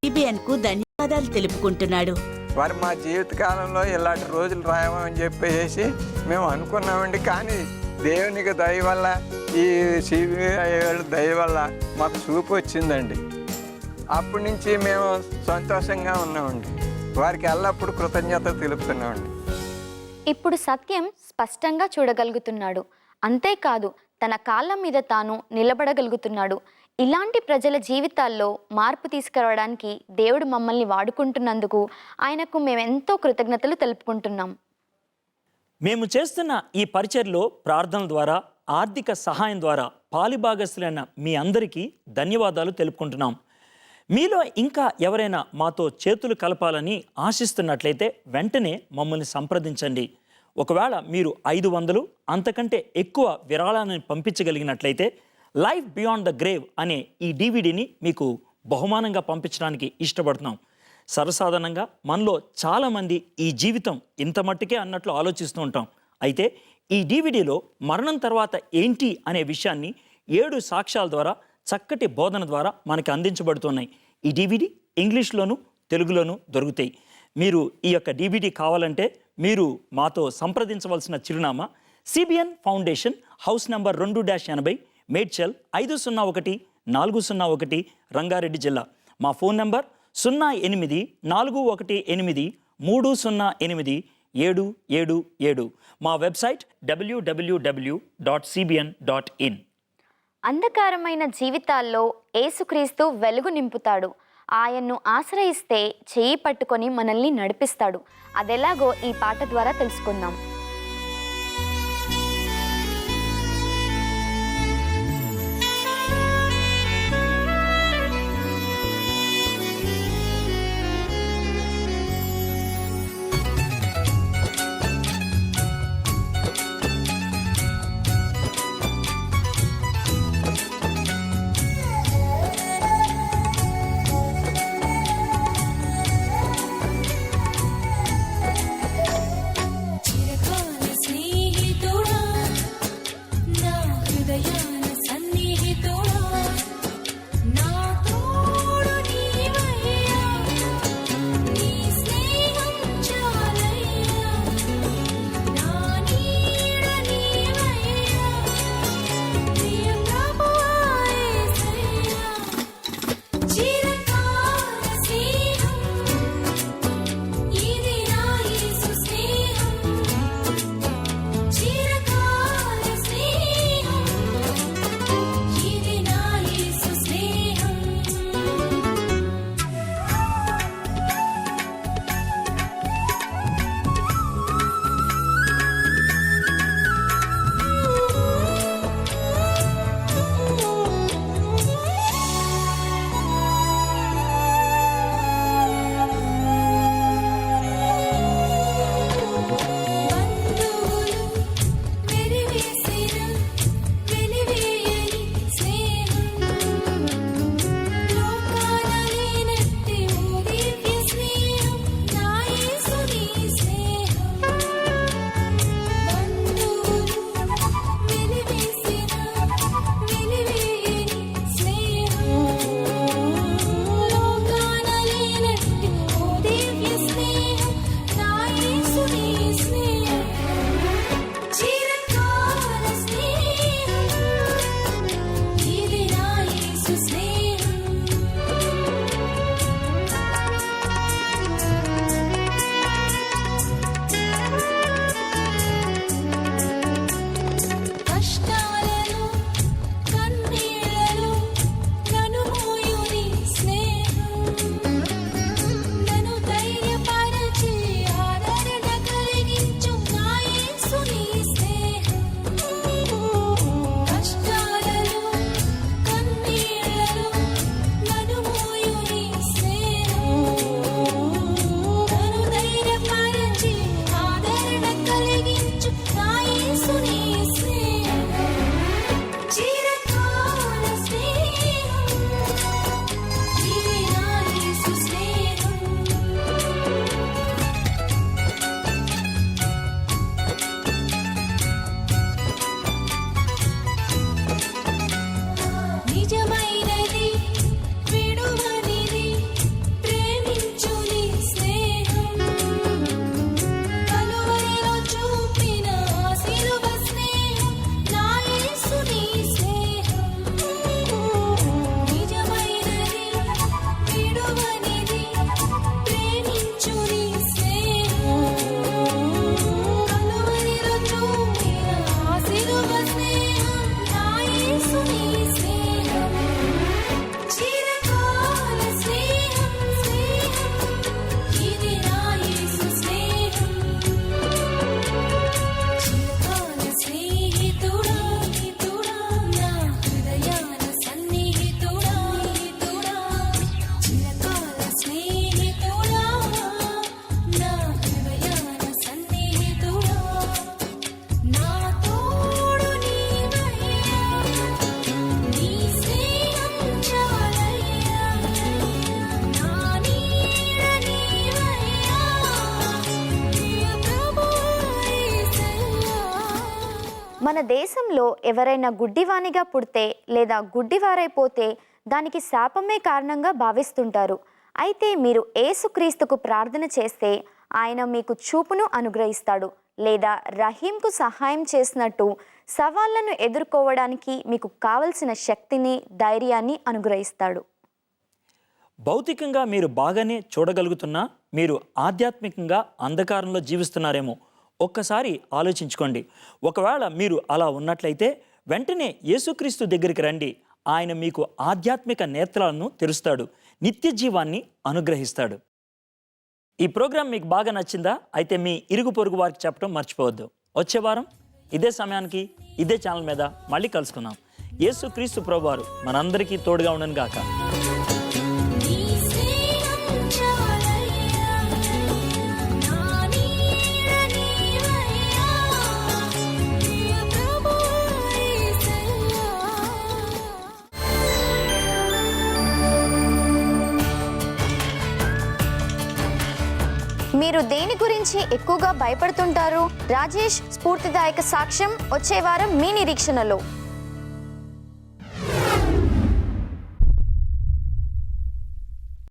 సిబిఎన్కు ధన్యవాదాలు తెలుపుకుంటున్నాడు. వారు మా జీవితకాలంలో ఇలాంటి రోజులు రాయమని చెప్పేసి మేము అనుకున్నామండి. కానీ దేవునికి దయ వల్ల, ఈ సిబిఐ దయ వల్ల మాకు చూపు వచ్చిందండి. అప్పటి నుంచి మేము సంతోషంగా ఉన్నామండి. వారికి ఎల్లప్పుడూ కృతజ్ఞత తెలుపుతున్నామండి. ఇప్పుడు సత్యం స్పష్టంగా చూడగలుగుతున్నాడు. అంతేకాదు తన కాళ్ళ మీద తాను నిలబడగలుగుతున్నాడు. ఇలాంటి ప్రజల జీవితాల్లో మార్పు తీసుకురావడానికి దేవుడు మమ్మల్ని వాడుకుంటున్నందుకు ఆయనకు మేమెంతో కృతజ్ఞతలు తెలుపుకుంటున్నాం. మేము చేస్తున్న ఈ పరిచర్లో ప్రార్థనల ద్వారా, ఆర్థిక సహాయం ద్వారా పాలిభాగస్తులైన మీ అందరికీ ధన్యవాదాలు తెలుపుకుంటున్నాం. మీలో ఇంకా ఎవరైనా మాతో చేతులు కలపాలని ఆశిస్తున్నట్లయితే వెంటనే మమ్మల్ని సంప్రదించండి. ఒకవేళ మీరు 500 అంతకంటే ఎక్కువ విరాళాలను పంపించగలిగినట్లయితే లైఫ్ బియాండ్ ద గ్రేవ్ అనే ఈ డివిడిని మీకు బహుమానంగా పంపించడానికి ఇష్టపడుతున్నాం. సర్వసాధారణంగా మనలో చాలామంది ఈ జీవితం ఇంత మట్టుకే అన్నట్లు ఆలోచిస్తూ ఉంటాం. అయితే ఈ డివిడిలో మరణం తర్వాత ఏంటి అనే విషయాన్ని 7 సాక్ష్యాల ద్వారా, చక్కటి బోధన ద్వారా మనకి అందించబడుతున్నాయి. ఈ డివిడి ఇంగ్లీష్లోను తెలుగులోను దొరుకుతాయి. మీరు ఈ యొక్క డివిడి కావాలంటే మీరు మాతో సంప్రదించవలసిన చిరునామా CBN foundation, house number 2-80, Medchal 501401, Rangareddy జిల్లా. మా ఫోన్ నంబర్ 0841830877. మా వెబ్సైట్ www.cbn.in. అంధకారమైన జీవితాల్లో యేసుక్రీస్తు వెలుగు నింపుతాడు. ఆయన్ను ఆశ్రయిస్తే చేయి పట్టుకొని మనల్ని నడిపిస్తాడు. అదెలాగో ఈ పాట ద్వారా తెలుసుకుందాం. చిరకాల మన దేశంలో ఎవరైనా గుడ్డివానిగా పుడితే లేదా గుడ్డివారైపోతే దానికి శాపమే కారణంగా భావిస్తుంటారు. అయితే మీరు యేసుక్రీస్తుకు ప్రార్థన చేస్తే ఆయన మీకు చూపును అనుగ్రహిస్తాడు, లేదా రహీంకు సహాయం చేసినట్టు సవాళ్లను ఎదుర్కోవడానికి మీకు కావలసిన శక్తిని, ధైర్యాన్ని అనుగ్రహిస్తాడు. భౌతికంగా మీరు బాగానే చూడగలుగుతున్నా మీరు ఆధ్యాత్మికంగా అంధకారంలో జీవిస్తున్నారేమో ఒక్కసారి ఆలోచించుకోండి. ఒకవేళ మీరు అలా ఉన్నట్లయితే వెంటనే యేసుక్రీస్తు దగ్గరికి రండి. ఆయన మీకు ఆధ్యాత్మిక నేత్రాలను తెరుస్తాడు, నిత్య జీవాన్ని అనుగ్రహిస్తాడు. ఈ ప్రోగ్రాం మీకు బాగా నచ్చిందా? అయితే మీ ఇరుగు పొరుగు వారికి చెప్పడం మర్చిపోవద్దు. వచ్చే వారం ఇదే సమయానికి ఇదే ఛానల్ మీద మళ్ళీ కలుసుకుందాం. యేసుక్రీస్తు ప్రభువారు మనందరికీ తోడుగా ఉండను గాక. మీరు దేని గురించి ఎక్కువగా భయపడుతుంటారు? రాజేష్ స్ఫూర్తిదాయక సాక్ష్యం వచ్చే వారం మీ నిరీక్షణలో.